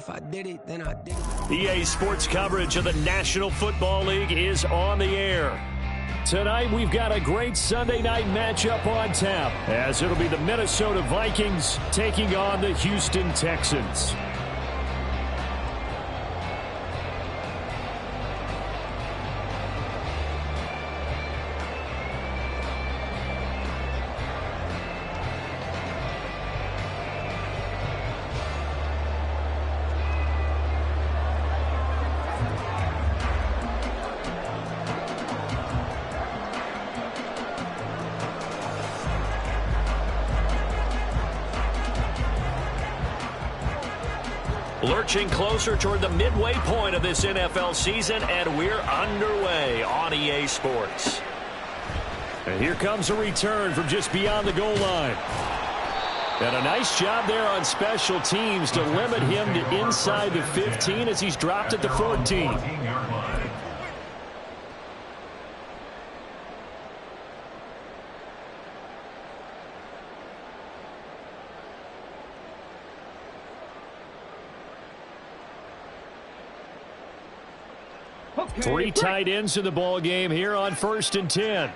If I did it, then I did it. EA Sports coverage of the National Football League is on the air. Tonight, we've got a great Sunday night matchup on tap, as it'll be the Minnesota Vikings taking on the Houston Texans. Lurching closer toward the midway point of this NFL season, and we're underway on EA Sports. And here comes a return from just beyond the goal line. And a nice job there on special teams to limit him to inside the 15 as he's dropped at the 14. Three tight ends in the ball game here on 1st and 10.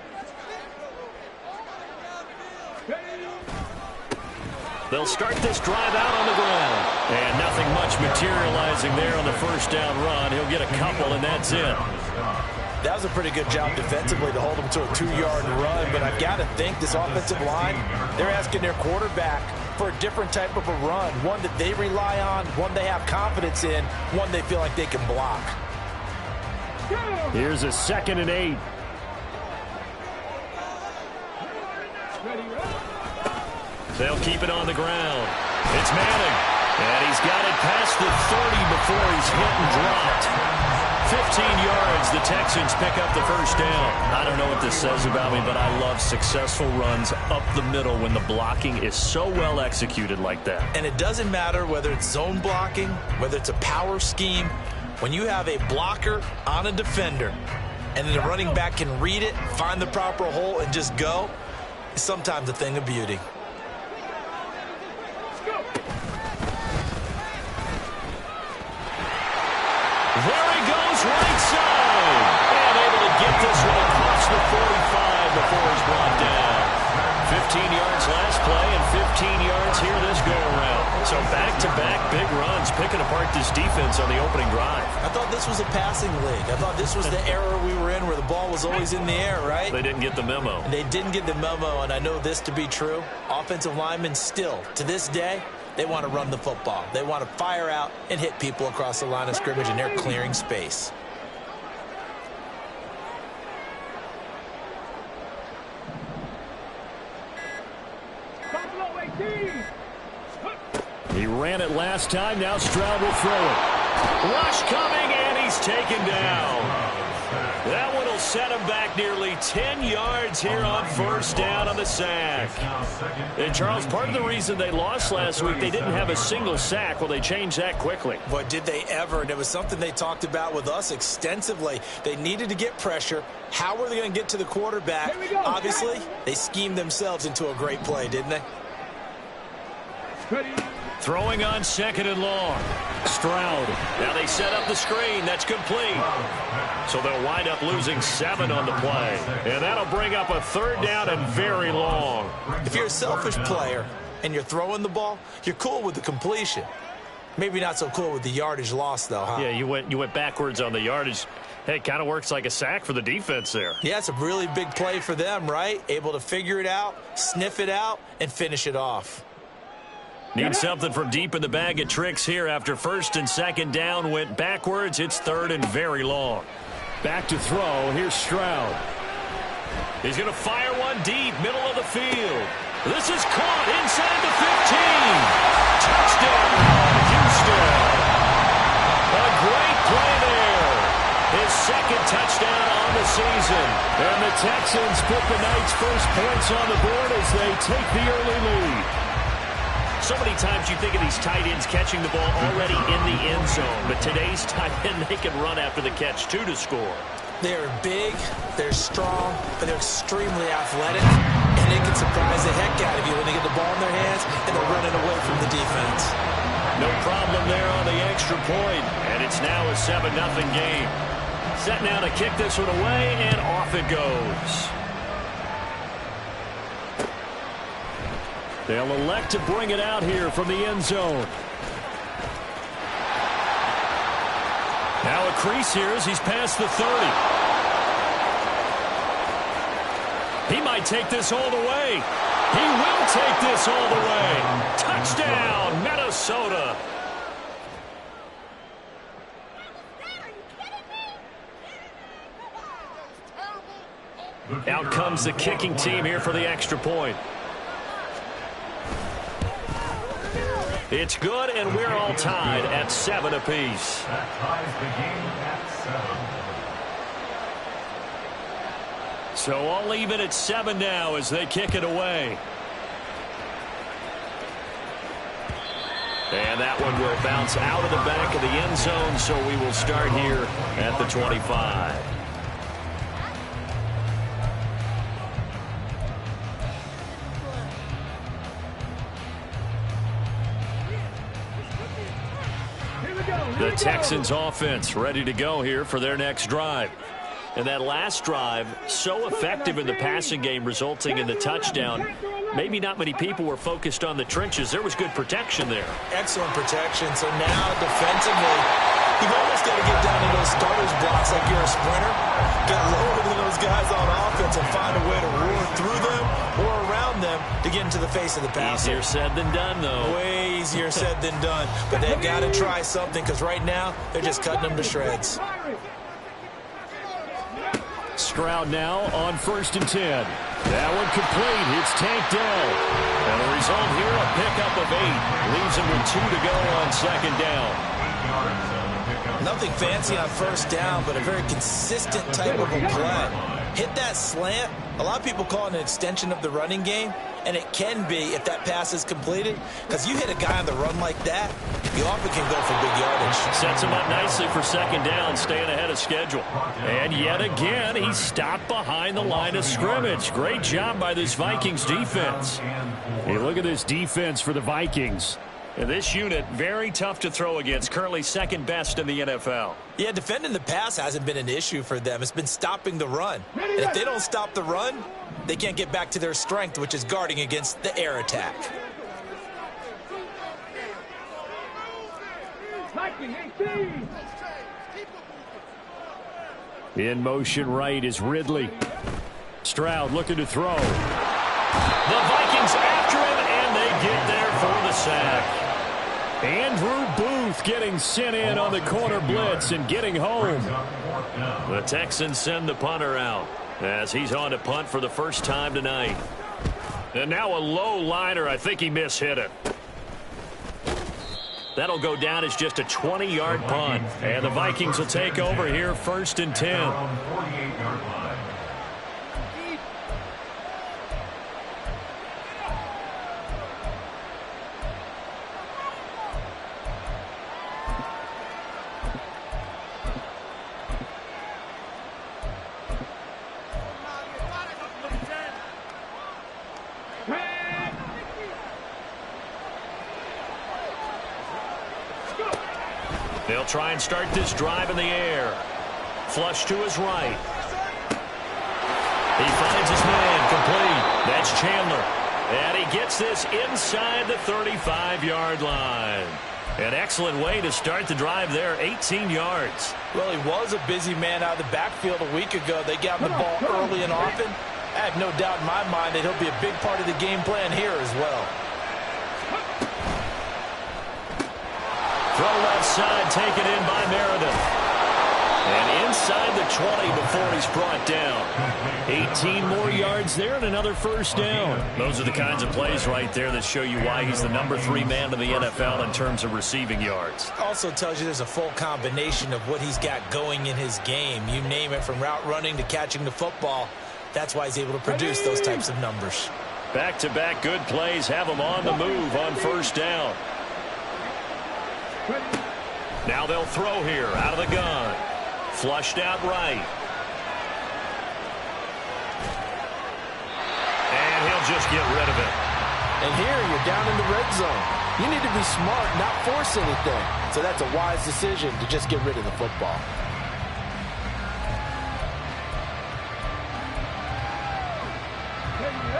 They'll start this drive out on the ground. And nothing much materializing there on the first down run. He'll get a couple, and that's it. That was a pretty good job defensively to hold him to a 2-yard run. But I've got to think this offensive line, they're asking their quarterback for a different type of a run. One that they rely on, one they have confidence in, one they feel like they can block. Here's a 2nd and 8. They'll keep it on the ground. It's Manning. And he's got it past the 30 before he's hit and dropped. 15 yards, the Texans pick up the first down. I don't know what this says about me, but I love successful runs up the middle when the blocking is so well executed like that. And it doesn't matter whether it's zone blocking, whether it's a power scheme. When you have a blocker on a defender and then the running back can read it, find the proper hole, and just go, it's sometimes a thing of beauty. There he goes, right side. And able to get this one across the 45 before he's brought down. 15 yards last play and 15 yards here this go-around. So back-to-back big runs, picking apart this defense on the opening drive. I thought this was a passing league. I thought this was the era we were in where the ball was always in the air, right? They didn't get the memo. They didn't get the memo, and I know this to be true. Offensive linemen still, to this day, they want to run the football. They want to fire out and hit people across the line of scrimmage, and they're clearing space. He ran it last time. Now Stroud will throw it. Rush coming, and he's taken down. That one will set him back nearly 10 yards here on 1st down on the sack. And, Charles, part of the reason they lost last week, they didn't have a single sack. Well, they changed that quickly. But did they ever? And it was something they talked about with us extensively. They needed to get pressure. How were they going to get to the quarterback? Obviously, they schemed themselves into a great play, didn't they? Throwing on 2nd and long. Stroud. Now they set up the screen. That's complete. So they'll wind up losing 7 on the play. And that'll bring up a 3rd down and very long. If you're a selfish player and you're throwing the ball, you're cool with the completion. Maybe not so cool with the yardage loss, though, huh? Yeah, you went backwards on the yardage. Hey, it kind of works like a sack for the defense there. Yeah, it's a really big play for them, right? Able to figure it out, sniff it out, and finish it off. Need something from deep in the bag of tricks here after 1st and 2nd down went backwards. It's 3rd and very long. Back to throw. Here's Stroud. He's going to fire one deep, middle of the field. This is caught inside the 15. Touchdown, Houston. A great play there. His 2nd touchdown on the season. And the Texans put the night's first points on the board as they take the early lead. So many times you think of these tight ends catching the ball already in the end zone. But today's tight end, they can run after the catch, too, to score. They're big, they're strong, but they're extremely athletic. And they can surprise the heck out of you when they get the ball in their hands and they're running away from the defense. No problem there on the extra point, and it's now a 7-0 game. Set now to kick this one away, and off it goes. They'll elect to bring it out here from the end zone. Now a crease here as he's past the 30. He might take this all the way. He will take this all the way. Touchdown, Minnesota. Out comes the kicking team here for the extra point. It's good, and we're all tied at 7 apiece. That ties the game at 7. So all even at 7 now as they kick it away. And that one will bounce out of the back of the end zone, so we will start here at the 25. The Texans offense ready to go here for their next drive. And that last drive, so effective in the passing game, resulting in the touchdown. Maybe not many people were focused on the trenches. There was good protection there. Excellent protection. So now defensively, you've almost got to get down to those starters blocks like you're a sprinter. Get lower than those guys on offense and find a way to roar through them or around them to get into the face of the passer. Easier said than done, though. Way easier said than done. But they've got to try something because right now they're just cutting them to shreds. Stroud now on 1st and 10. That one complete. It's tanked down. And the result here, a pickup of 8. Leaves him with 2 to go on 2nd down. Nothing fancy on 1st down, but a very consistent type of a play. Hit that slant. A lot of people call it an extension of the running game, and it can be if that pass is completed, because you hit a guy on the run like that, you often can go for big yardage. Sets him up nicely for 2nd down, staying ahead of schedule. And yet again, he stopped behind the line of scrimmage. Great job by this Vikings defense. Hey, look at this defense for the Vikings. And this unit, very tough to throw against, currently 2nd best in the NFL. Yeah, defending the pass hasn't been an issue for them. It's been stopping the run. And if they don't stop the run, they can't get back to their strength, which is guarding against the air attack. In motion right is Ridley. Stroud looking to throw. The Vikings after him, and they get there for the sack. Andrew Booth getting sent in on the corner blitz and getting home. The Texans send the punter out as he's on to punt for the first time tonight. And now a low liner. I think he mishit it. That'll go down as just a 20-yard punt. And the Vikings will take over here 1st and 10. They'll try and start this drive in the air. Flush to his right. He finds his man complete. That's Chandler. And he gets this inside the 35-yard line. An excellent way to start the drive there, 18 yards. Well, he was a busy man out of the backfield a week ago. They got him the ball early and often. I have no doubt in my mind that he'll be a big part of the game plan here as well. Throw left side, taken in by Meredith. And inside the 20 before he's brought down. 18 more yards there and another first down. Those are the kinds of plays right there that show you why he's the number 3 man in the NFL in terms of receiving yards. Also tells you there's a full combination of what he's got going in his game. You name it, from route running to catching the football. That's why he's able to produce those types of numbers. Back-to-back good plays have him on the move on first down. Now they'll throw here out of the gun. Flushed out right. And he'll just get rid of it. And here you're down in the red zone. You need to be smart, not force anything. So that's a wise decision to just get rid of the football.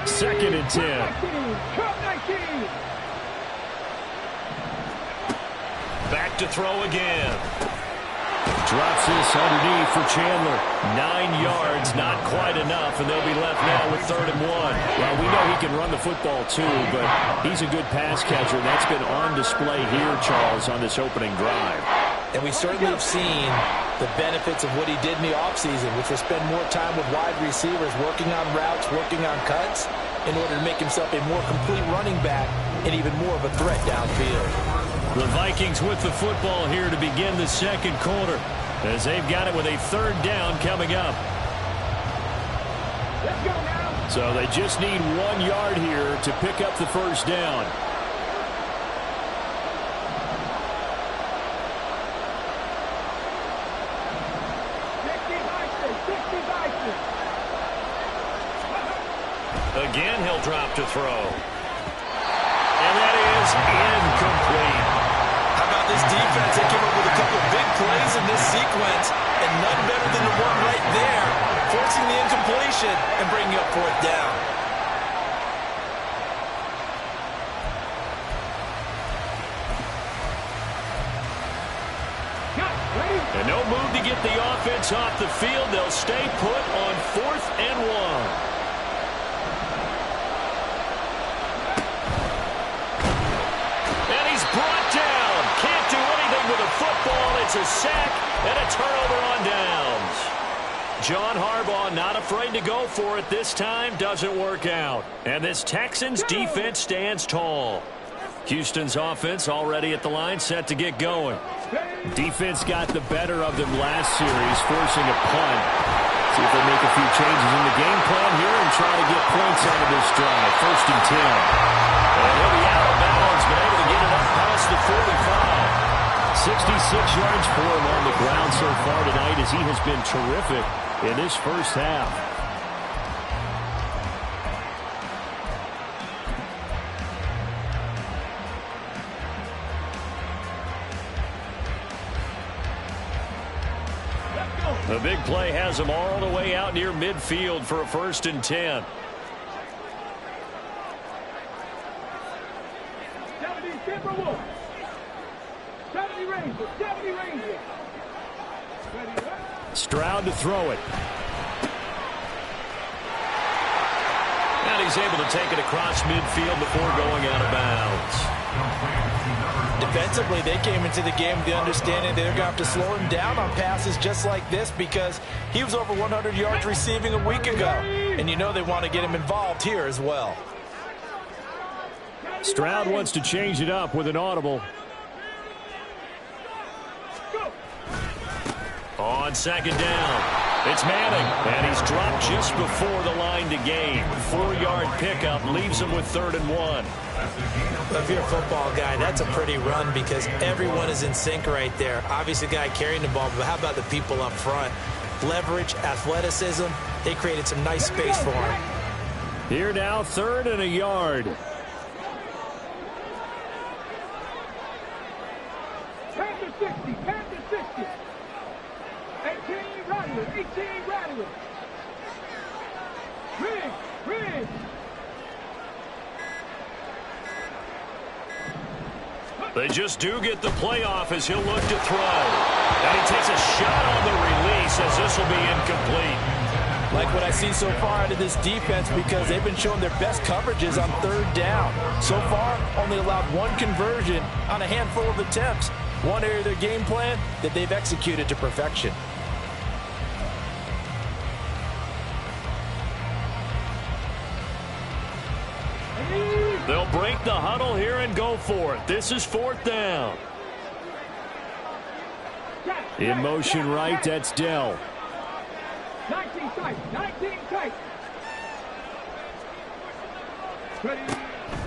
Second and 10. Back to throw again. Drops this underneath for Chandler. 9 yards, not quite enough, and they'll be left now with 3rd and 1. Well, we know he can run the football too, but he's a good pass catcher, and that's been on display here, Charles, on this opening drive. And we certainly have seen the benefits of what he did in the offseason, which was spend more time with wide receivers, working on routes, working on cuts, in order to make himself a more complete running back and even more of a threat downfield. The Vikings with the football here to begin the second quarter, as they've got it with a 3rd down coming up. So they just need 1 yard here to pick up the 1st down. Again, he'll drop to throw. And that is incomplete. How about this defense? They came up with a couple of big plays in this sequence, and none better than the one right there, forcing the incompletion and bringing up 4th down. And no move to get the offense off the field. They'll stay put on 4th and 1. Brought down. Can't do anything with a football. It's a sack and a turnover on downs. John Harbaugh not afraid to go for it this time. Doesn't work out. And this Texans defense stands tall. Houston's offense already at the line, set to get going. Defense got the better of them last series, forcing a punt. See if they make a few changes in the game plan here and try to get points out of this drive. 1st and 10. And he'll be out of bounds, but able to get it up past the 45. 66 yards for him on the ground so far tonight, as he has been terrific in this first half. The big play has them all the way out near midfield for a 1st and 10. 70 Rangers. Stroud to throw it. And he's able to take it across midfield before going out of bounds. Defensively, they came into the game with the understanding they're going to have to slow him down on passes just like this, because he was over 100 yards receiving a week ago. And you know they want to get him involved here as well. Stroud wants to change it up with an audible. On 2nd down, it's Manning, and he's dropped just before the line to gain. 4-yard pickup leaves him with 3rd and 1. If you're a football guy, that's a pretty run because everyone is in sync right there. Obviously, the guy carrying the ball, but how about the people up front? Leverage, athleticism, they created some nice space for him. Here now, 3rd and a yard. Panther 60, Panther 60. 18 Rattler. Ridge. They just do get the playoff as he'll look to throw. And he takes a shot on the release as this will be incomplete. Like what I see so far out of this defense, because they've been showing their best coverages on 3rd down. So far, only allowed 1 conversion on a handful of attempts. One area of their game plan that they've executed to perfection. They'll break the huddle here and go for it. This is 4th down. In motion right, that's Dell. 19 tight.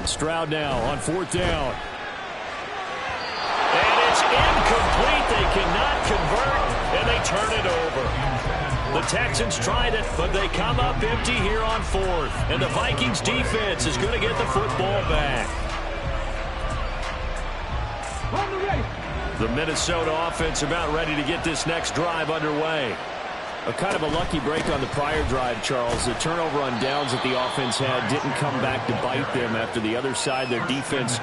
Stroud now on 4th down. And it's incomplete. They cannot convert, and they turn it over. The Texans tried it, but they come up empty here on 4th. And the Vikings defense is going to get the football back. The Minnesota offense about ready to get this next drive underway. A kind of a lucky break on the prior drive, Charles. The turnover on downs that the offense had didn't come back to bite them after the other side. Their defense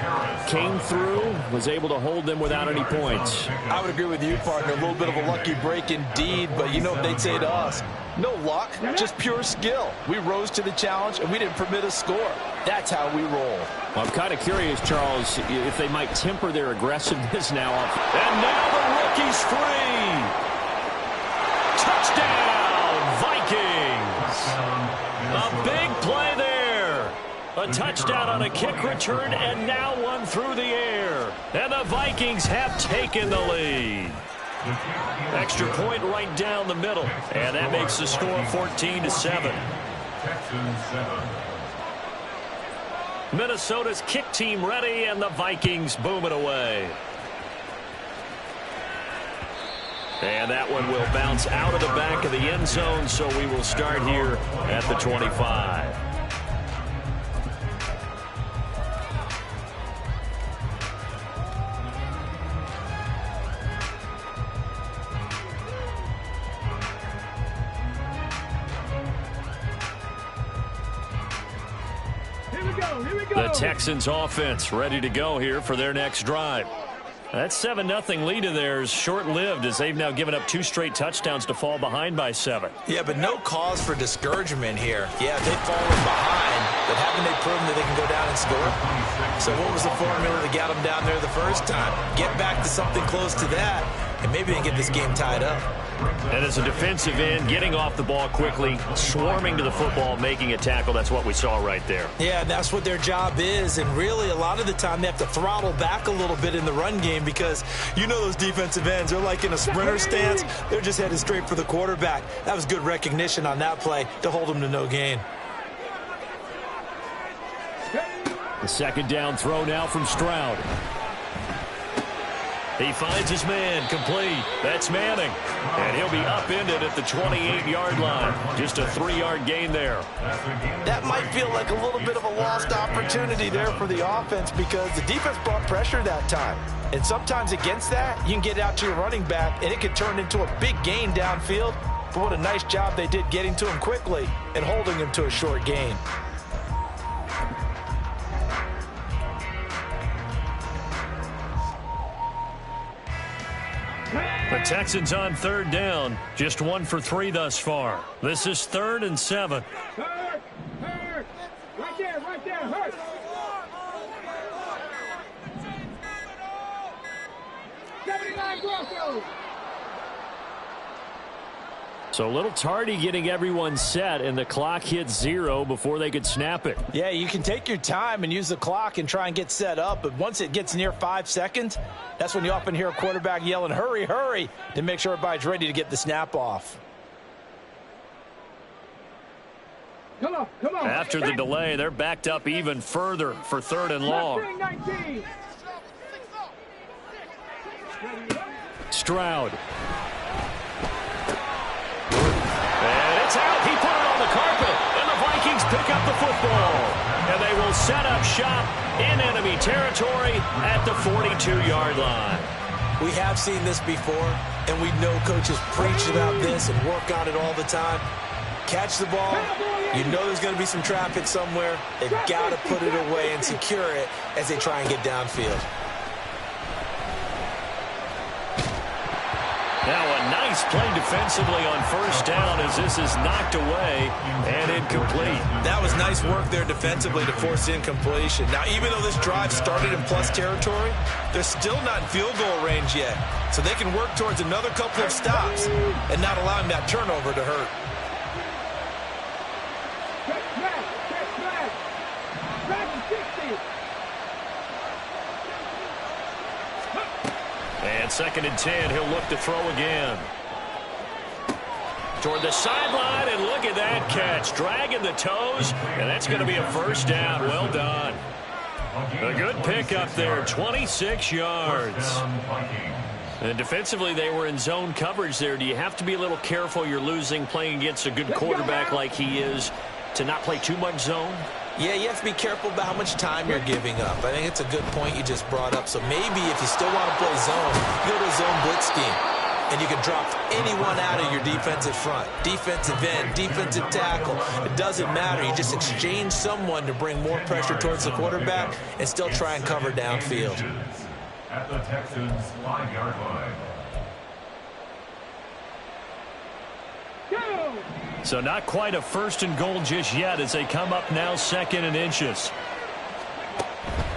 came through, was able to hold them without any points. I would agree with you, partner. A little bit of a lucky break indeed, but you know what they'd say to us? No luck, just pure skill. We rose to the challenge, and we didn't permit a score. That's how we roll. Well, I'm kind of curious, Charles, if they might temper their aggressiveness now. And now the rookie's free. Touchdown, Vikings. A big play there. A touchdown on a kick return, and now one through the air. And the Vikings have taken the lead. Extra point right down the middle, and that makes the score 14-7. Minnesota's kick team ready, and the Vikings boom it away. And that one will bounce out of the back of the end zone, so we will start here at the 25. Here we go. The Texans offense ready to go here for their next drive. That 7-0 lead of theirs short-lived as they've now given up 2 straight touchdowns to fall behind by 7. Yeah, but no cause for discouragement here. Yeah, they've fallen behind, but haven't they proven that they can go down and score? So what was the formula that got them down there the first time? Get back to something close to that, and maybe they can get this game tied up. And as a defensive end, getting off the ball quickly, swarming to the football, making a tackle, that's what we saw right there. Yeah, and that's what their job is, and really a lot of the time they have to throttle back a little bit in the run game because you know those defensive ends, they're like in a sprinter stance. They're just headed straight for the quarterback. That was good recognition on that play to hold them to no gain. The second down throw now from Stroud. He finds his man, complete. That's Manning. And he'll be upended at the 28-yard line. Just a 3-yard gain there. That might feel like a little bit of a lost opportunity there for the offense because the defense brought pressure that time. And sometimes against that, you can get out to your running back, and it can turn into a big gain downfield. But what a nice job they did getting to him quickly and holding him to a short gain. The Texans on third down, just 1 for 3 thus far. This is 3rd and 7. Hurt. Right there, hurt. Broncos. So a little tardy getting everyone set, and the clock hit 0 before they could snap it. Yeah, you can take your time and use the clock and try and get set up, but once it gets near 5 seconds, that's when you often hear a quarterback yelling, hurry, hurry, to make sure everybody's ready to get the snap off. Come on. After the delay, they're backed up even further for 3rd and long. 19. Stroud. And it's out. He put it on the carpet. And the Vikings pick up the football. And they will set up shop in enemy territory at the 42-yard line. We have seen this before, and we know coaches preach about this and work on it all the time. Catch the ball. You know there's going to be some traffic somewhere. They've got to put it away and secure it as they try and get downfield. Now a nice play defensively on first down as this is knocked away and incomplete. That was nice work there defensively to force incompletion. Now, even though this drive started in plus territory, they're still not in field goal range yet. So they can work towards another couple of stops and not allowing that turnover to hurt. And 2nd and 10, he'll look to throw again. Toward the sideline, and look at that catch. Dragging the toes, and that's going to be a first down. Well done. A good pickup there, 26 yards. And defensively, they were in zone coverage there. Do you have to be a little careful you're losing playing against a good quarterback like he is to not play too much zone? Yeah, you have to be careful about how much time you're giving up. I think it's a good point you just brought up. So maybe if you still want to play zone, you go to a zone blitz scheme. And you can drop anyone out of your defensive front. Defensive end, defensive tackle. It doesn't matter. You just exchange someone to bring more pressure towards the quarterback and still try and cover downfield. At the Texans' 5-yard line. So not quite a first and goal just yet as they come up now 2nd and inches.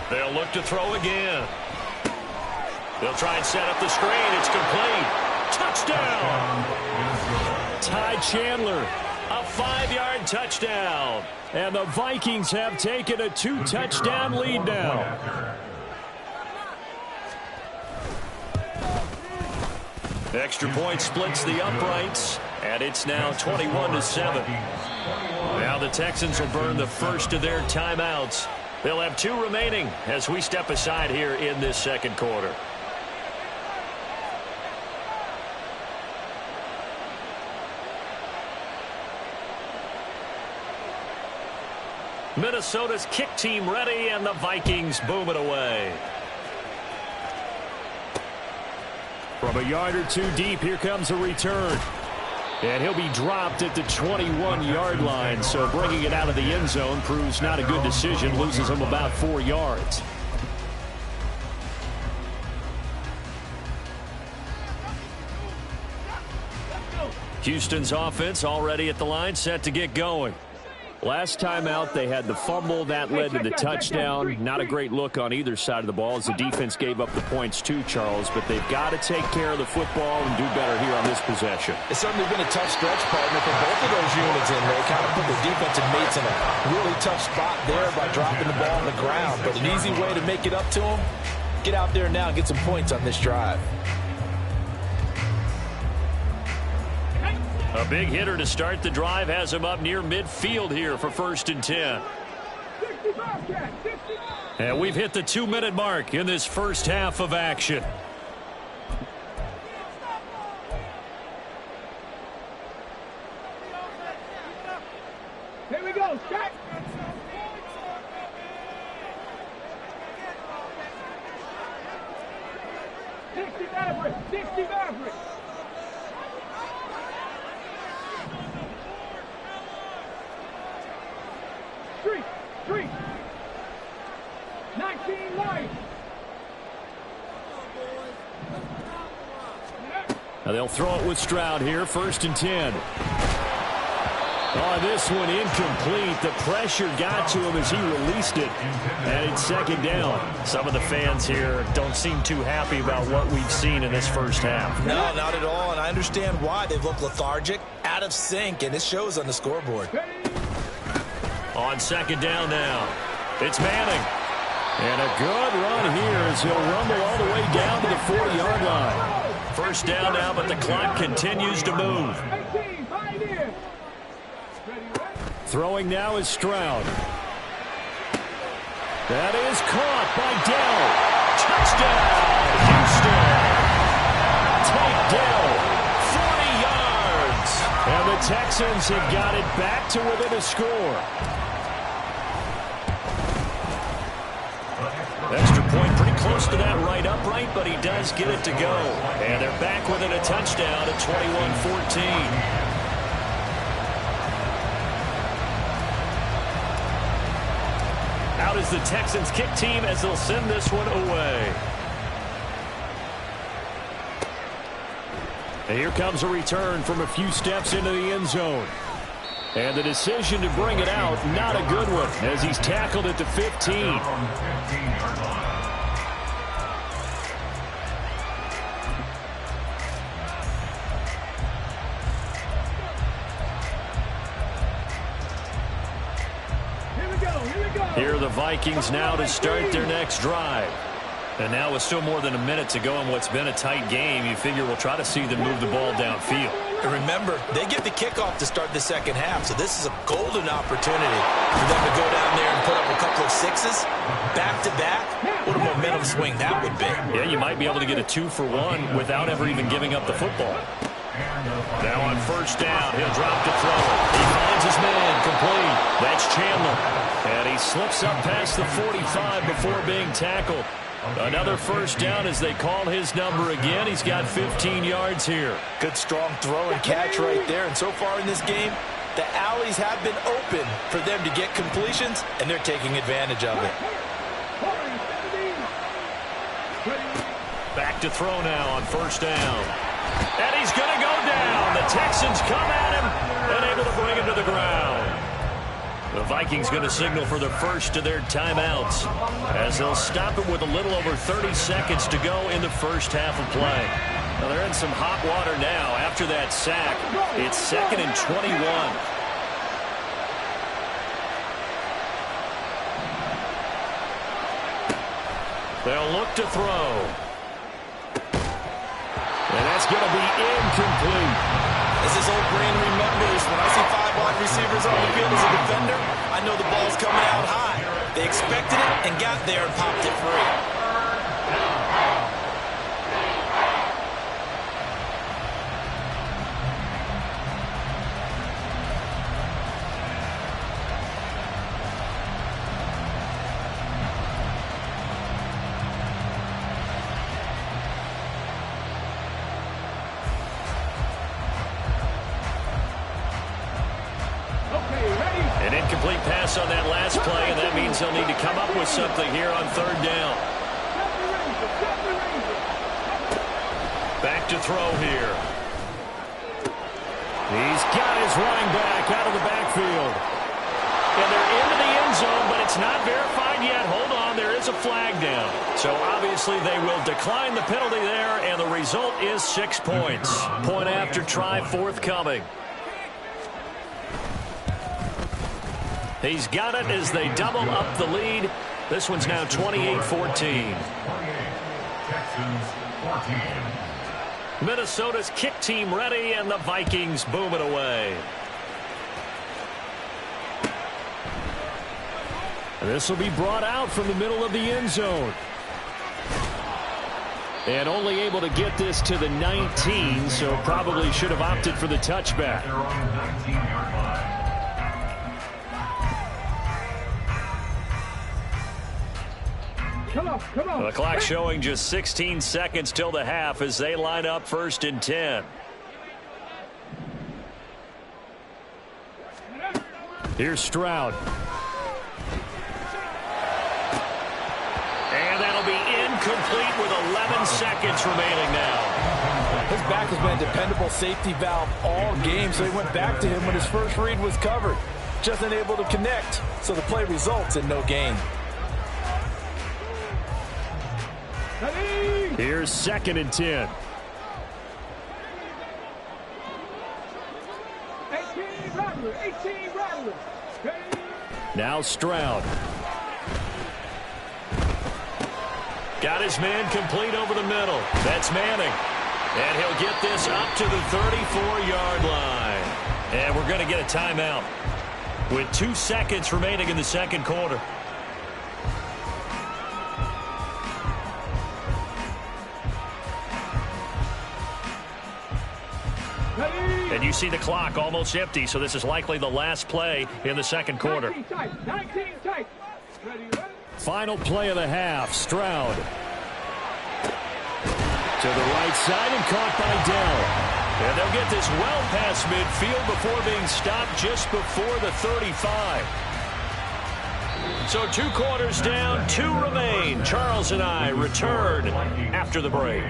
They'll look to throw again. They'll try and set up the screen. It's complete. Touchdown! Ty Chandler, a 5-yard touchdown. And the Vikings have taken a 2-touchdown lead now. Extra point splits the uprights, and it's now 21-7. Now the Texans will burn the first of their timeouts. They'll have 2 remaining as we step aside here in this second quarter. Minnesota's kick team ready, and the Vikings boom it away. From a yard or 2 deep, here comes a return. And he'll be dropped at the 21-yard line, so bringing it out of the end zone proves not a good decision, loses him about 4 yards. Houston's offense already at the line, set to get going. Last time out, they had the fumble. That led to the touchdown. Not a great look on either side of the ball as the defense gave up the points too, Charles. But they've got to take care of the football and do better here on this possession. It's certainly been a tough stretch, partner, for both of those units in there. Kind of put their defensive mates in a really tough spot there by dropping the ball on the ground. But an easy way to make it up to them, get out there now and get some points on this drive. A big hitter to start the drive has him up near midfield here for 1st and 10. And we've hit the 2-minute mark in this first half of action. Here we go, Scott. Dixie Maverick, Dixie Maverick. Street. 19 life. Now they'll throw it with Stroud here, 1st and 10. Oh, this one incomplete. The pressure got to him as he released it. And it's 2nd down. Some of the fans here don't seem too happy about what we've seen in this first half. No, not at all. And I understand why. They've looked lethargic, out of sync, and it shows on the scoreboard. On 2nd down now, it's Manning. And a good run here as he'll rumble all the way down to the 40-yard line. 1st down now, but the clock continues to move. Throwing now is Stroud. That is caught by Dell. Touchdown, Houston. Take Dell, 40 yards. And the Texans have got it back to within a score. Extra point pretty close to that right upright, but he does get it to go. And they're back within a touchdown at 21-14. Out is the Texans kick team as they'll send this one away. And here comes a return from a few steps into the end zone. And the decision to bring it out, not a good one, as he's tackled at the 15. Here are the Vikings now to start their next drive. And now with still more than a minute to go in what's been a tight game, you figure we'll try to see them move the ball downfield. And remember, they get the kickoff to start the second half, so this is a golden opportunity for them to go down there and put up a couple of sixes back-to-back. What a momentum swing that would be. Yeah, you might be able to get a 2-for-1 without ever even giving up the football. Now on first down, he'll drop to throw. He finds his man, complete. That's Chandler. And he slips up past the 45 before being tackled. Another first down as they call his number again. He's got 15 yards here. Good strong throw and catch right there. And so far in this game, the alleys have been open for them to get completions, and they're taking advantage of it. Back to throw now on first down. And he's going to go down. The Texans come at him and able to bring him to the ground. The Vikings going to signal for the first of their timeouts as they'll stop it with a little over 30 seconds to go in the first half of play. Well, they're in some hot water now after that sack. It's 2nd and 21. They'll look to throw. And that's going to be incomplete. As his old brain remembers, when I see 5 wide receivers on the field as a defender, I know the ball's coming out high. They expected it and got there and popped it free. An incomplete pass on that last play, and that means they'll need to come up with something here on third down. Back to throw here. He's got his running back out of the backfield. And they're into the end zone, but it's not verified yet. Hold on, there is a flag down. So obviously they will decline the penalty there, and the result is 6 points. Point after try forthcoming. He's got it as they double up the lead. This one's now 28-14. Minnesota's kick team ready, and the Vikings boom it away. This will be brought out from the middle of the end zone. And only able to get this to the 19, so probably should have opted for the touchback. Come on. The clock showing just 16 seconds till the half as they line up 1st and 10. Here's Stroud. And that'll be incomplete with 11 seconds remaining now. His back has been a dependable safety valve all game, so he went back to him when his first read was covered. Just unable to connect, so the play results in no gain. Here's 2nd and 10. 18 rattlers. Now Stroud. Got his man complete over the middle. That's Manning. And he'll get this up to the 34-yard line. And we're going to get a timeout with 2 seconds remaining in the second quarter. And you see the clock almost empty, so this is likely the last play in the second quarter. 19 tight. Ready. Final play of the half. Stroud. To the right side and caught by Dell. And they'll get this well past midfield before being stopped just before the 35. So 2 quarters down, 2 remain. Charles and I return after the break.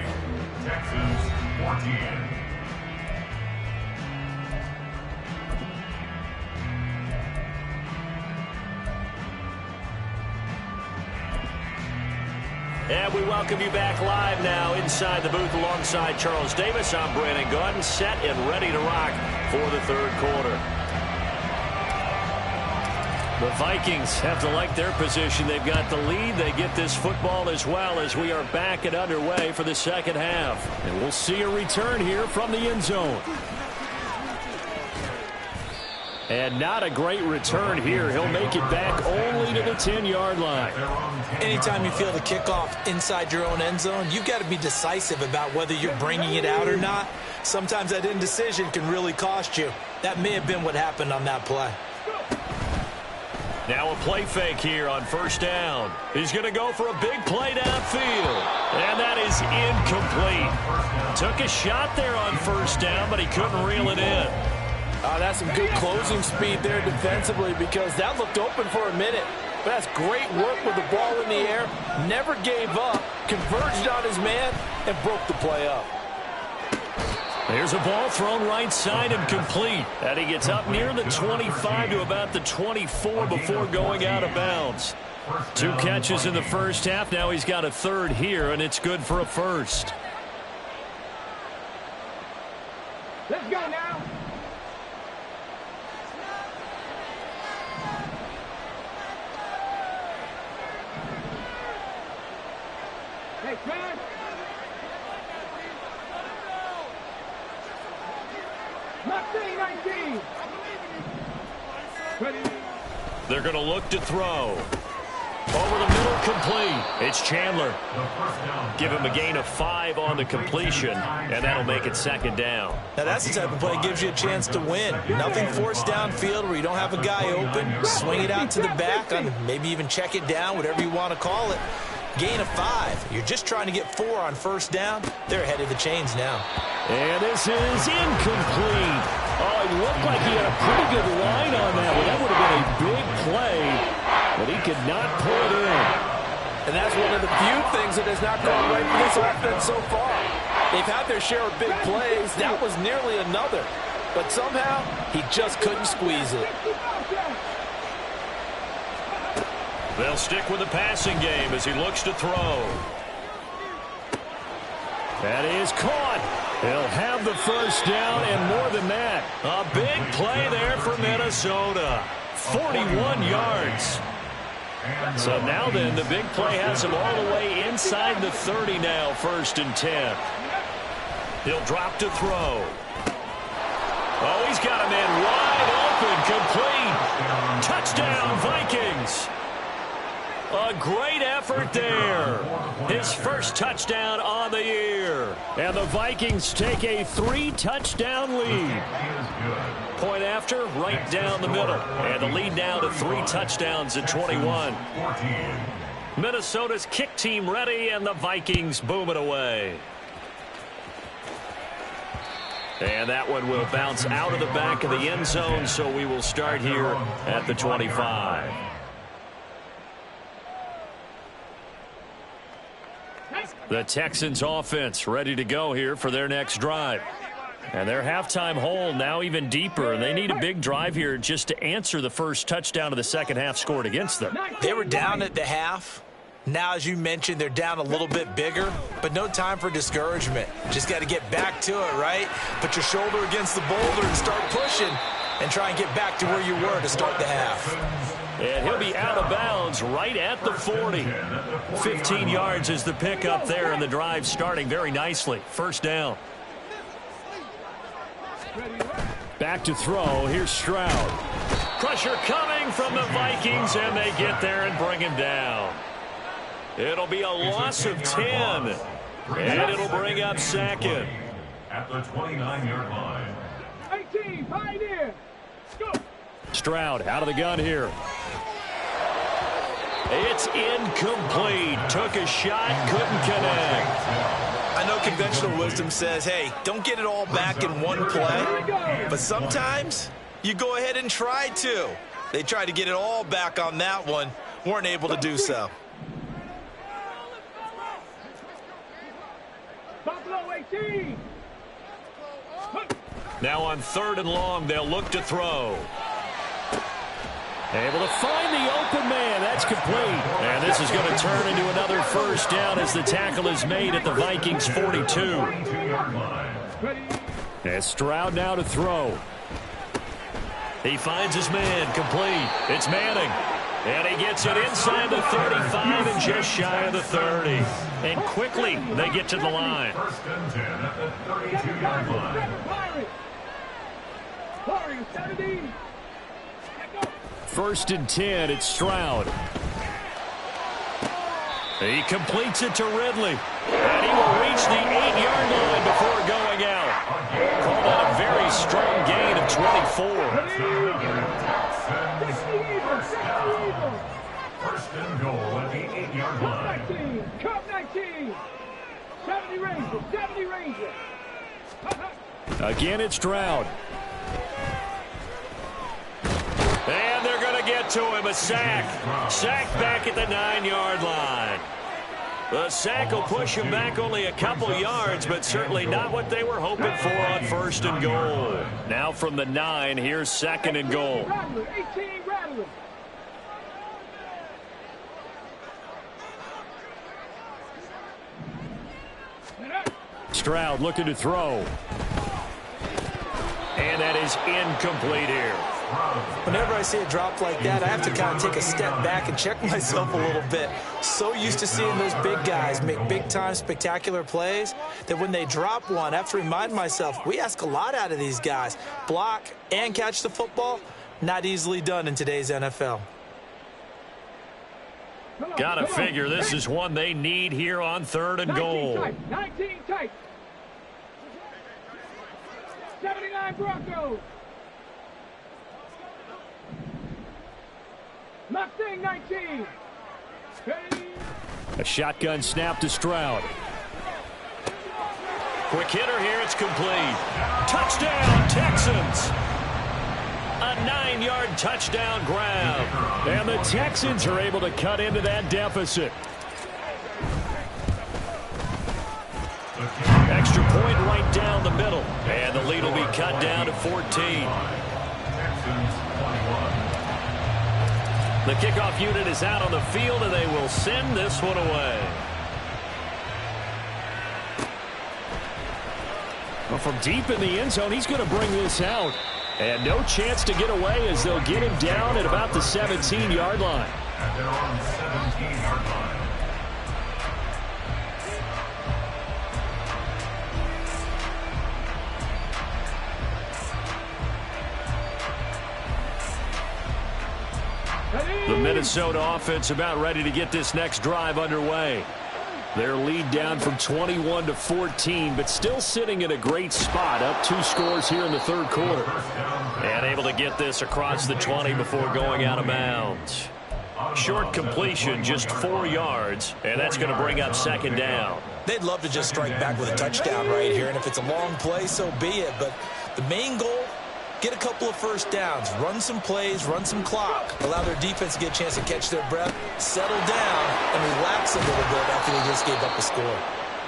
Texans 14. And we welcome you back live now inside the booth alongside Charles Davis. I'm Brandon Gaudin, set and ready to rock for the third quarter. The Vikings have to like their position. They've got the lead. They get this football as well as we are back and underway for the second half. And we'll see a return here from the end zone. And not a great return here. He'll make it back only to the 10-yard line. Anytime you feel the kickoff inside your own end zone, you've got to be decisive about whether you're bringing it out or not. Sometimes that indecision can really cost you. That may have been what happened on that play. Now a play fake here on first down. He's going to go for a big play downfield. And that is incomplete. Took a shot there on first down, but he couldn't reel it in. That's some good closing speed there defensively, because that looked open for a minute. But that's great work with the ball in the air. Never gave up, converged on his man, and broke the play up. Here's a ball thrown right side and complete. And he gets up near the 25 to about the 24 before going out of bounds. 2 catches in the first half. Now he's got a third here, and it's good for a first. Let's go now. Hey, man. They're going to look to throw. Over the middle, complete. It's Chandler. Give him a gain of 5 on the completion, and that'll make it second down. Now that's the type of play that gives you a chance to win. Nothing forced downfield where you don't have a guy open. Swing it out to the back, and maybe even check it down, whatever you want to call it. Gain of 5. You're just trying to get 4 on first down. They're ahead of the chains now. And this is incomplete. Oh, it looked like he had a pretty good line on that one. That would have been a big play, but he could not pull it in. And that's one of the few things that has not gone right for this offense so far. They've had their share of big plays. That was nearly another. But somehow, he just couldn't squeeze it. They'll stick with the passing game as he looks to throw. That is caught. He'll have the first down and more than that. A big play there for Minnesota. 41 yards. So now then, the big play has him all the way inside the 30 now, 1st and 10. He'll drop to throw. Oh, he's got a man wide open, complete. Touchdown, Vikings. A great effort there. His first touchdown on the year. And the Vikings take a 3-touchdown lead. Point after, right down the middle. And the lead now to 3 touchdowns at 21. Minnesota's kick team ready, and the Vikings boom it away. And that one will bounce out of the back of the end zone, so we will start here at the 25. The Texans offense ready to go here for their next drive. And their halftime hole now even deeper, and they need a big drive here just to answer the first touchdown of the second half scored against them. They were down at the half. Now, as you mentioned, they're down a little bit bigger, but no time for discouragement. Just got to get back to it, right? Put your shoulder against the boulder and start pushing and try and get back to where you were to start the half. And he'll be out of bounds right at the 40. 15 yards is the pickup there, and the drive starting very nicely. First down. Back to throw. Here's Stroud. Pressure coming from the Vikings, and they get there and bring him down. It'll be a loss of 10, and it'll bring up second. At the 29-yard line. 18, Pioneer. Go. Stroud out of the gun here. It's incomplete. Took a shot, couldn't connect. I know conventional wisdom says, hey, don't get it all back in one play. But sometimes you go ahead and try to. They tried to get it all back on that one. Weren't able to do so. Buffalo 18. Now on 3rd and long, they'll look to throw. Able to find the open man. That's complete. And this is going to turn into another first down as the tackle is made at the Vikings 42. And Stroud now to throw. He finds his man, complete. It's Manning. And he gets it inside the 35 and just shy of the 30. And quickly they get to the line. First and 10 at the 32-yard line. Warriors 17. 1st and 10, it's Stroud. He completes it to Ridley. And he will reach the 8-yard line before going out. Call that a very strong gain of 24. First and goal at the 8-yard line. Cup 19. 70 Rangers. 70 Rangers. Again, it's Stroud. And they're going to get to him. A sack. Sack back at the 9-yard line. The sack will push him back only a couple yards, but certainly not what they were hoping for on first and goal. Now from the 9, here's second and goal. 18 Rattlers. Stroud looking to throw. And that is incomplete here. Whenever I see a drop like that, I have to kind of take a step back and check myself a little bit. So used to seeing those big guys make big-time spectacular plays that when they drop one, I have to remind myself, we ask a lot out of these guys. Block and catch the football, not easily done in today's NFL. Gotta figure this is one they need here on third and goal. 19 tight. 79 Broncos. Mustang 19. A shotgun snap to Stroud. Quick hitter here, it's complete. Touchdown, Texans. A 9-yard touchdown grab. And the Texans are able to cut into that deficit. Extra point right down the middle. And the lead will be cut down to 14. The kickoff unit is out on the field, and they will send this one away. Well, from deep in the end zone, he's going to bring this out. And no chance to get away as they'll get him down at about the 17-yard line. At their own 17-yard line. The Minnesota offense about ready to get this next drive underway. Their lead down from 21 to 14, but still sitting in a great spot, up 2 scores here in the third quarter. And able to get this across the 20 before going out of bounds. Short completion, just 4 yards, and that's going to bring up second down. They'd love to just strike back with a touchdown right here, and if it's a long play, so be it. But the main goal, get a couple of first downs, run some plays, run some clock, allow their defense to get a chance to catch their breath, settle down, and relax a little bit after they just gave up a score.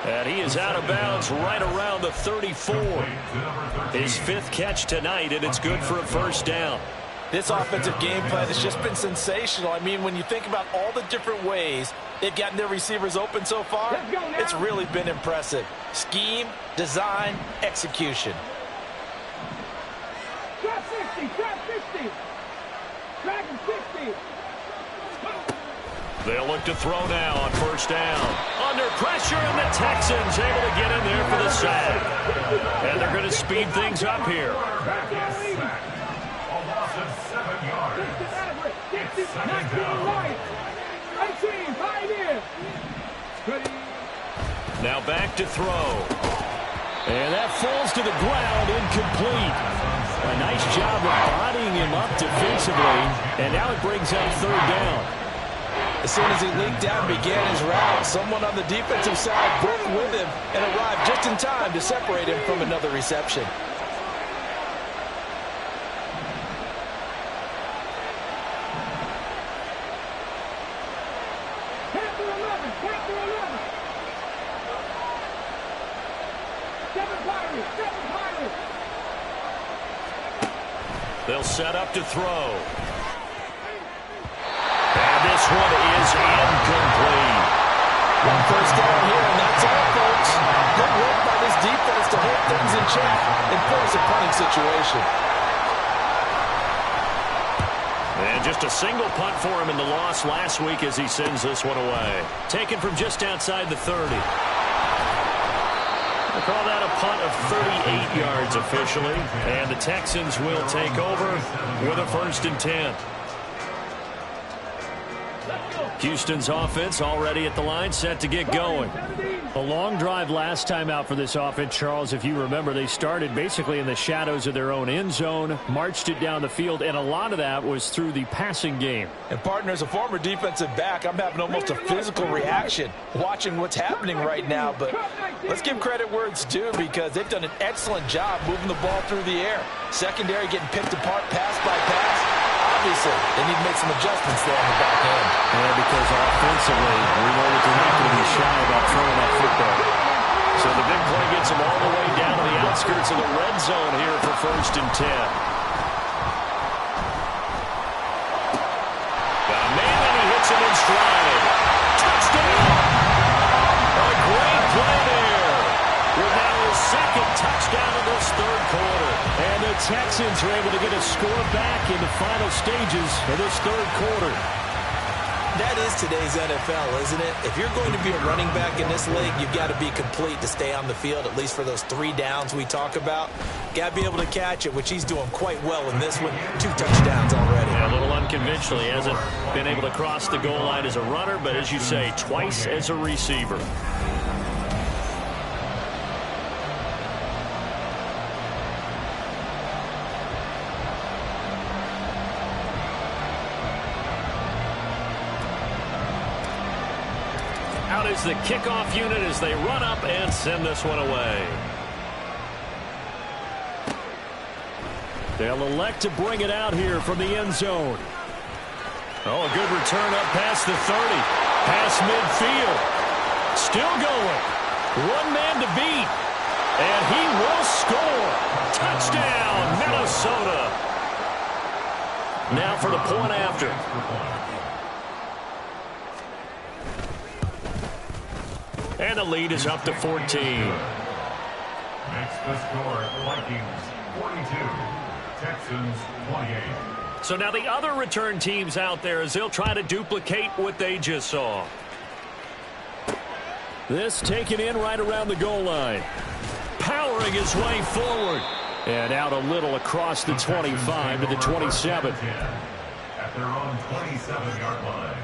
And he is out of bounds right around the 34. His 5th catch tonight, and it's good for a first down. This offensive game plan has just been sensational. I mean, when you think about all the different ways they've gotten their receivers open so far, it's really been impressive. Scheme, design, execution. Trap 50, trap 50. Dragon 50. They'll look to throw now on first down. Under pressure, and the Texans able to get in there for the sack. And they're going to speed things up here. A loss of 7 yards. 19 right. 18 Pioneer. Now back to throw. And that falls to the ground, incomplete. A nice job of bodying him up defensively. And now it brings up third down. As soon as he leaked out and began his route, someone on the defensive side broke with him and arrived just in time to separate him from another reception. Panther 11, Panther 11. 7 Pirates, 7 Pirates. They'll set up to throw. And this one is incomplete. One first down here, and that's all, folks. Good work by this defense to hold things in check and force a punting situation. And just a single punt for him in the loss last week as he sends this one away. Taken from just outside the 30. We'll call that a punt of 38 yards officially. And the Texans will take over with a 1st and 10. Let's go. Houston's offense already at the line, set to get going. A long drive last time out for this offense, Charles. If you remember, they started basically in the shadows of their own end zone, marched it down the field, and a lot of that was through the passing game. And, partner, as a former defensive back, I'm having almost a physical reaction watching what's happening right now. But let's give credit where it's due, because they've done an excellent job moving the ball through the air. Secondary getting picked apart pass by pass. Obviously, they need to make some adjustments there on the back end. Yeah, because offensively, we know that they're not going to be shy about throwing that football. So the big play gets them all the way down to the outskirts of the red zone here for 1st and 10. Got a man and he hits him in stride. Touchdown! A great play there. With now his 2nd touchdown of this 3rd quarter. And the Texans are able to get a score back in the final stages of this 3rd quarter. That is today's NFL, isn't it? If you're going to be a running back in this league, you've got to be complete to stay on the field, at least for those 3 downs we talk about. Got to be able to catch it, which he's doing quite well in this one. 2 touchdowns already. Yeah, a little unconventional. He hasn't been able to cross the goal line as a runner, but as you say, twice as a receiver. Out is the kickoff unit as they run up and send this one away. They'll elect to bring it out here from the end zone. Oh, a good return up past the 30. Past midfield. Still going. One man to beat. And he will score. Touchdown, Minnesota. Now for the point after. And the lead is up to 14. Makes the score Vikings 42, Texans 28. So now the other return teams out there as they'll try to duplicate what they just saw. This taken in right around the goal line. Powering his way forward. And out a little across the 25 to the 27. At their own 27-yard line.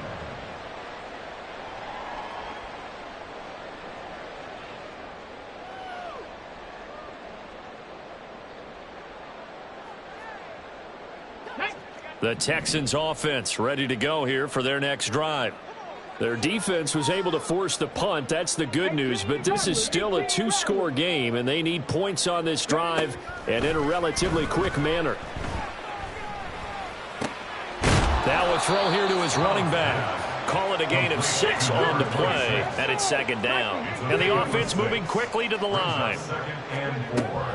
The Texans offense ready to go here for their next drive. Their defense was able to force the punt. That's the good news, but this is still a 2-score game, and they need points on this drive and in a relatively quick manner. Now a throw here to his running back. Call it a gain of 6 on the play, and it's 2nd down. And the offense moving quickly to the line.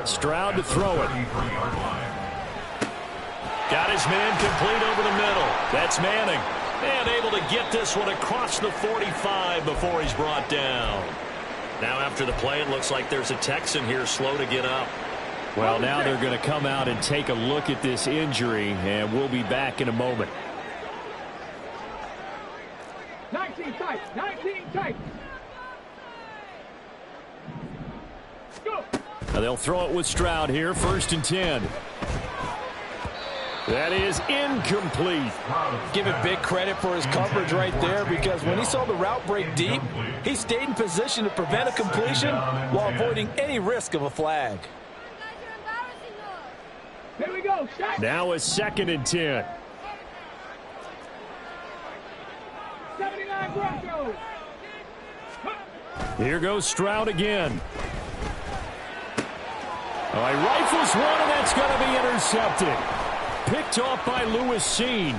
Stroud to throw it. Got his man complete over the middle. That's Manning. And able to get this one across the 45 before he's brought down. Now after the play, it looks like there's a Texan here slow to get up. Well, now they're going to come out and take a look at this injury, and we'll be back in a moment. 19 tight. 19 tight. Go. Now they'll throw it with Stroud here. 1st and 10. That is incomplete. Give it big credit for his coverage right there, because when he saw the route break deep, he stayed in position to prevent a completion while avoiding any risk of a flag. Here we go. Shot. Now a 2nd and 10. 79 Broncos. Here goes Stroud again. Oh, he rifles one, and that's going to be intercepted. Picked off by Lewis Seen.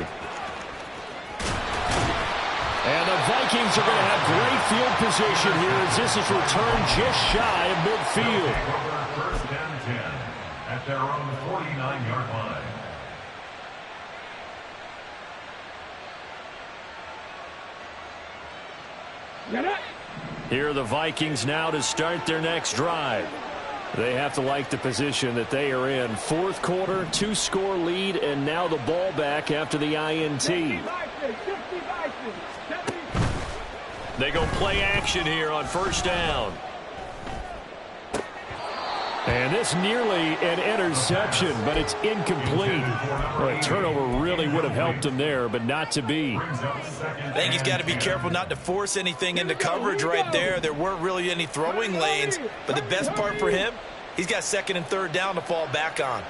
And the Vikings are going to have great field position here as this is returned just shy of midfield. 1st and 10 at their own 49-yard line. Here are the Vikings now to start their next drive. They have to like the position that they are in. 4th quarter, 2-score lead, and now the ball back after the INT. They go play action here on 1st down. And this nearly an interception, but it's incomplete. Well, a turnover really would have helped him there, but not to be. I think he's got to be careful not to force anything into coverage right there. There weren't really any throwing lanes, but the best part for him, he's got second and third down to fall back on.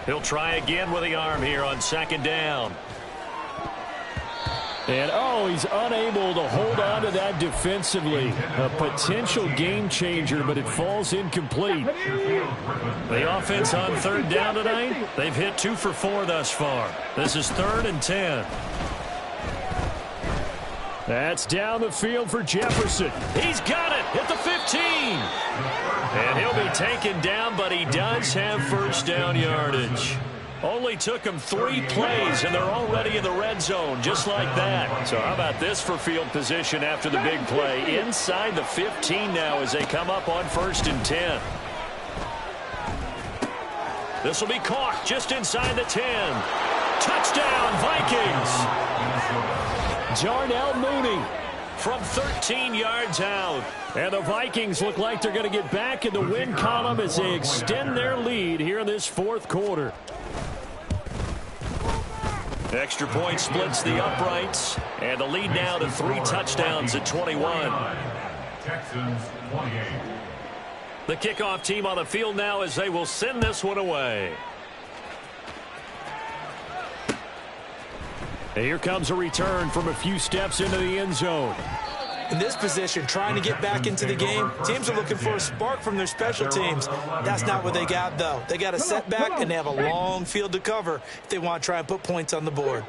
He'll try again with the arm here on second down. And, he's unable to hold on to that defensively. A potential game changer, but it falls incomplete. The offense on third down tonight, they've hit 2 for 4 thus far. This is 3rd and 10. That's down the field for Jefferson. He's got it at the 15. And he'll be taken down, but he does have first down yardage. Only took him 3 plays, and they're already in the red zone, just like that. So how about this for field position after the big play? Inside the 15 now as they come up on 1st and 10. This will be caught just inside the 10. Touchdown, Vikings! Darnell Mooney from 13 yards out. And the Vikings look like they're going to get back in the win column as they extend their lead here in this 4th quarter. Extra point splits the uprights, and the lead now to 3 touchdowns at 21. Texans 28. The kickoff team on the field now as they will send this one away. And here comes a return from a few steps into the end zone. In this position, trying to get back into the game, teams are looking for a spark from their special teams. That's not what they got, though. They got a setback, and they have a long field to cover if they want to try and put points on the board.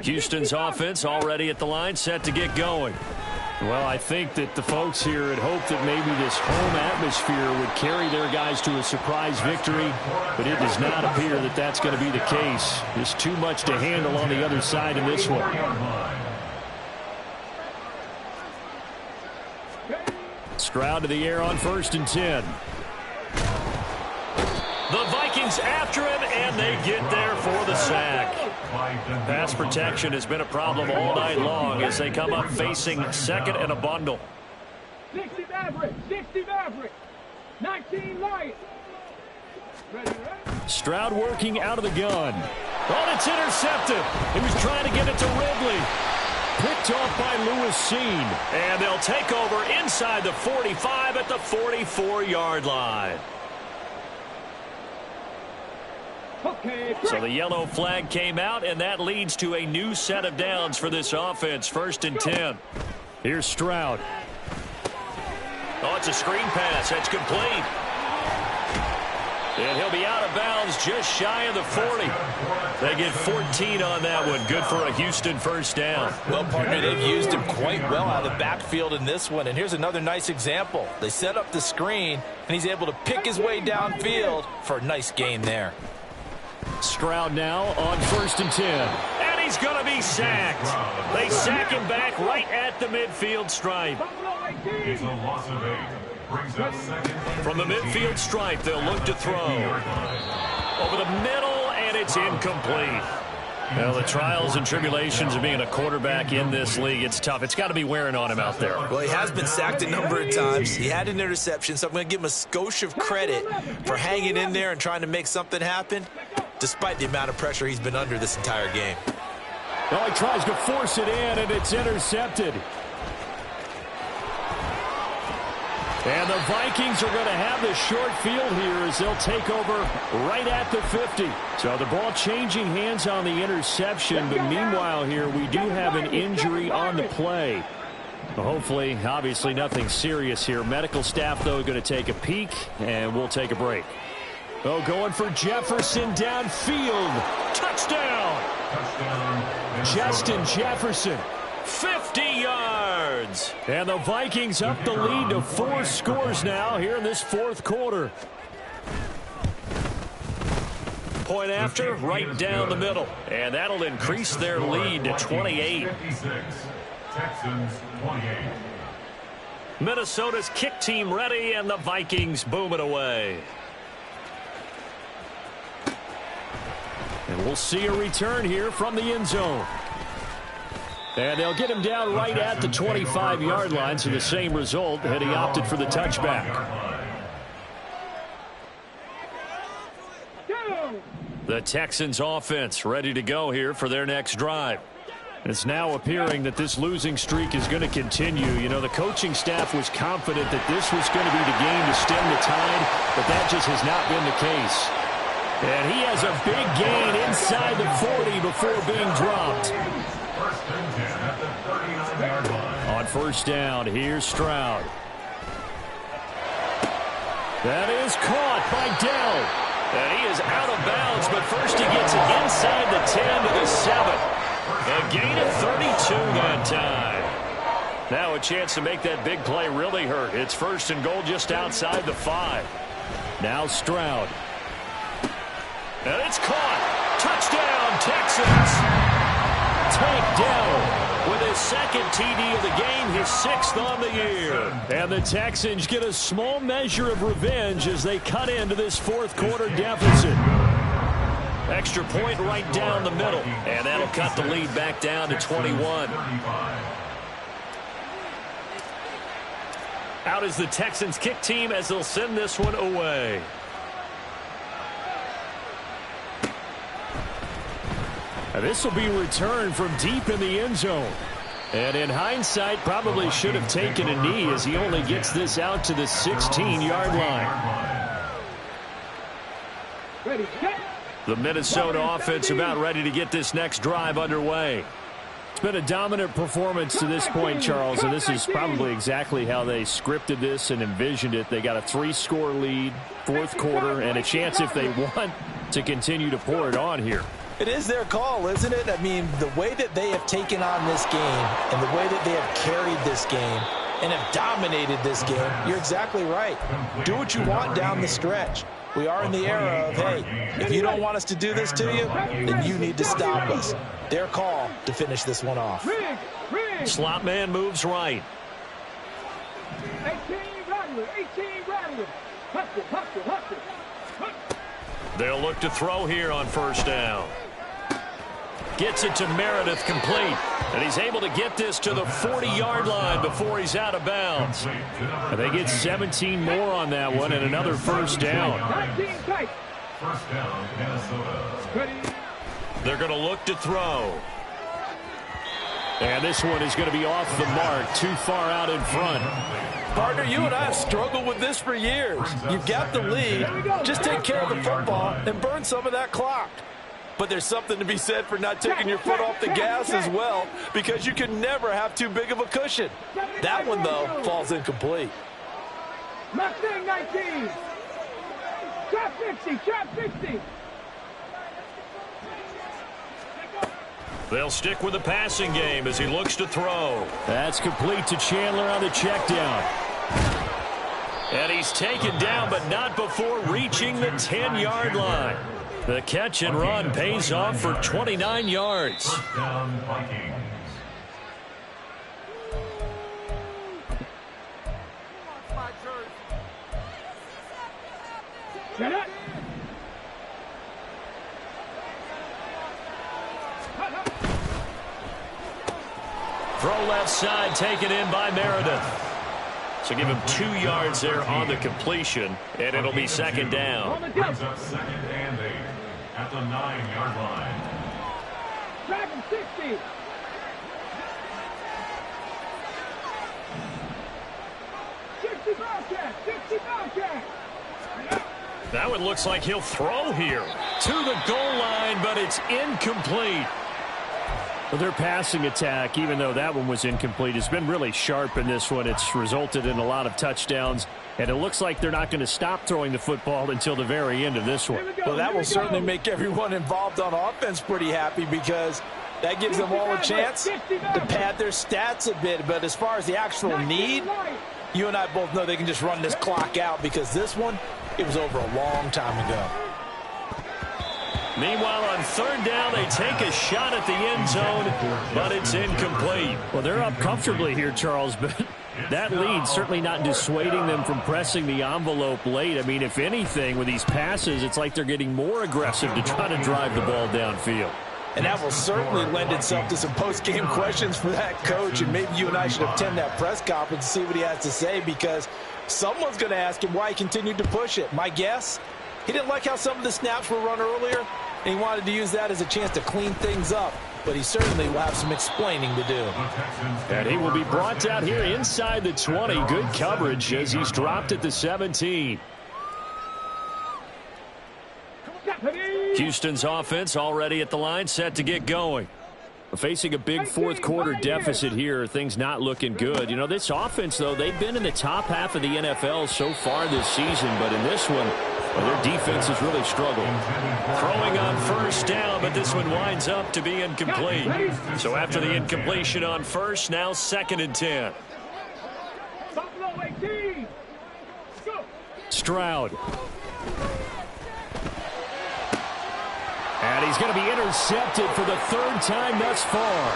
Houston's offense already at the line, set to get going. Well, I think that the folks here had hoped that maybe this home atmosphere would carry their guys to a surprise victory, but it does not appear that that's going to be the case. There's too much to handle on the other side in this one. Stroud to the air on 1st and 10. The Vikings after him, and they get there for the sack. Pass protection has been a problem all night long as they come up facing 2nd and a bundle. 60 Maverick, 60 Maverick, 19 Lions. Stroud working out of the gun. Oh, it's intercepted. He was trying to get it to Ridley. Picked off by Lewis Seen. And they'll take over inside the 45 at the 44-yard line. So the yellow flag came out, and that leads to a new set of downs for this offense. 1st and 10. Here's Stroud. Oh, it's a screen pass. That's complete. And he'll be out of bounds just shy of the 40. They get 14 on that one. Good for a Houston first down. Well, partner, they've used him quite well out of the backfield in this one. And here's another nice example. They set up the screen, and he's able to pick his way downfield for a nice gain there. Stroud now on 1st and 10. And he's going to be sacked. They sack him back right at the midfield stripe. It's a loss of 8. Brings up 2nd. From the midfield stripe, they'll look to throw. Over the middle, and it's incomplete. Well, the trials and tribulations of being a quarterback in this league, it's tough. It's got to be wearing on him out there. Well, he has been sacked a number of times. He had an interception, so I'm going to give him a skosh of credit for hanging in there and trying to make something happen, despite the amount of pressure he's been under this entire game. Well, he tries to force it in, and it's intercepted. And the Vikings are going to have the short field here as they'll take over right at the 50. So the ball changing hands on the interception, but meanwhile here we do have an injury on the play. Well, hopefully, obviously nothing serious here. Medical staff, though, going to take a peek, and we'll take a break. Oh, going for Jefferson downfield. Touchdown! Justin Jefferson. 50 yards. And the Vikings up the lead to 4 scores now here in this 4th quarter. Point after, right down the middle. And that'll increase their lead to 28. Texans 28. Minnesota's kick team ready, and the Vikings boom it away. And we'll see a return here from the end zone. And they'll get him down right at the 25-yard line, so the same result, and he opted for the touchback. The Texans offense ready to go here for their next drive. It's now appearing that this losing streak is going to continue. You know, the coaching staff was confident that this was going to be the game to stem the tide, but that just has not been the case. And he has a big gain inside the 40 before being dropped. On first down, here's Stroud. That is caught by Dell. And he is out of bounds, but first he gets it inside the 10 to the 7. A gain of 32 that time. Now a chance to make that big play really hurt. It's first and goal just outside the 5. Now Stroud. And it's caught. Touchdown, Texans. Tank Dell with his second TD of the game, his 6th on the year. And the Texans get a small measure of revenge as they cut into this fourth quarter deficit. Extra point right down the middle, and that'll cut the lead back down to 21. Out is the Texans kick team as they'll send this one away. And this will be returned from deep in the end zone. And in hindsight, probably should have taken a knee as he only gets this out to the 16-yard line. The Minnesota offense about ready to get this next drive underway. It's been a dominant performance to this point, Charles, and this is probably exactly how they scripted this and envisioned it. They got a 3-score lead, fourth quarter, and a chance if they want to continue to pour it on here. It is their call, isn't it? I mean, the way that they have taken on this game and the way that they have carried this game and have dominated this game, you're exactly right. Do what you want down the stretch. We are in the era of, hey, if you don't want us to do this to you, then you need to stop us. Their call to finish this one off. Slot man moves right. 18 Radley. Hustle. They'll look to throw here on first down. Gets it to Meredith complete. And he's able to get this to the 40-yard line before he's out of bounds. And they get 17 more on that one and another first down. First down, Minnesota. They're going to look to throw. And this one is going to be off the mark, too far out in front. Partner, you and I have struggled with this for years. You've got the lead. Just take care of the football and burn some of that clock. But there's something to be said for not taking your foot off the gas as well, because you can never have too big of a cushion. That one, though, falls incomplete. Mustang 19. Trap 60. They'll stick with the passing game as he looks to throw. That's complete to Chandler on the check down. And he's taken down, but not before reaching the 10-yard line. The catch and run pays off for 29 yards. First down, Vikings. Get it. Throw left side, taken in by Meredith. So give him 2 yards there on the completion, and it'll be second down. Brings up second and 8 at the 9-yard line. Dragon 60. That one looks like he'll throw here to the goal line, but it's incomplete. Well, their passing attack, even though that one was incomplete, has been really sharp in this one. It's resulted in a lot of touchdowns, and it looks like they're not going to stop throwing the football until the very end of this one. Well, that will certainly make everyone involved on offense pretty happy, because that gives them all a chance to pad their stats a bit. But as far as the actual need, you and I both know they can just run this clock out, because this one, it was over a long time ago. Meanwhile, on third down, they take a shot at the end zone, but it's incomplete. Well, they're up comfortably here, Charles, but that lead certainly not dissuading them from pressing the envelope late. I mean, if anything, with these passes, it's like they're getting more aggressive to try to drive the ball downfield. And that will certainly lend itself to some post-game questions for that coach. And maybe you and I should attend that press conference to see what he has to say, because someone's going to ask him why he continued to push it. My guess, he didn't like how some of the snaps were run earlier, and he wanted to use that as a chance to clean things up. But he certainly will have some explaining to do. And he will be brought down here inside the 20. Good coverage as he's dropped at the 17. Houston's offense already at the line, set to get going. Facing a big fourth quarter deficit here, things not looking good. You know, this offense, though, they've been in the top half of the NFL so far this season, but in this one, well, their defense has really struggled. Throwing on first down, but this one winds up to be incomplete. So after the incompletion on first, now 2nd and 10. Stroud. And he's going to be intercepted for the 3rd time thus far.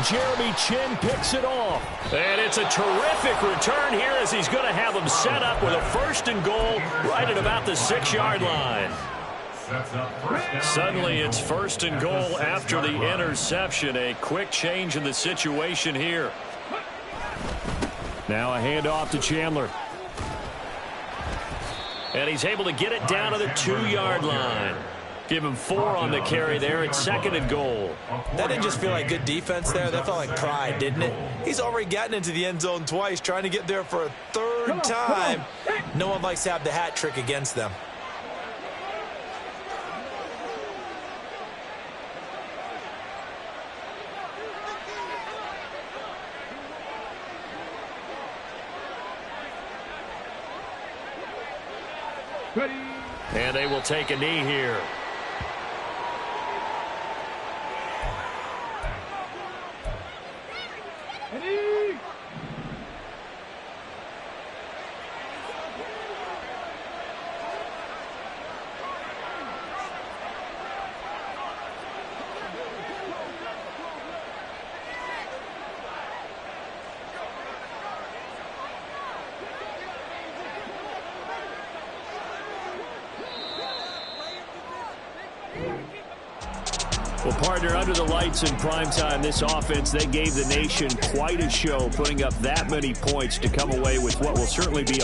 Jeremy Chin picks it off. And it's a terrific return here as he's going to have them set up with a 1st and goal right at about the 6-yard line. Suddenly it's 1st and goal after the interception. A quick change in the situation here. Now a handoff to Chandler. And he's able to get it down to the 2-yard line. Give him 4 on the carry there. It's 2nd and goal. That didn't just feel like good defense there. That felt like pride, didn't it? He's already gotten into the end zone twice, trying to get there for a 3rd time. No one likes to have the hat trick against them. And they will take a knee here. Well, partner, under the lights in primetime, this offense, they gave the nation quite a show, putting up that many points to come away with what will certainly be a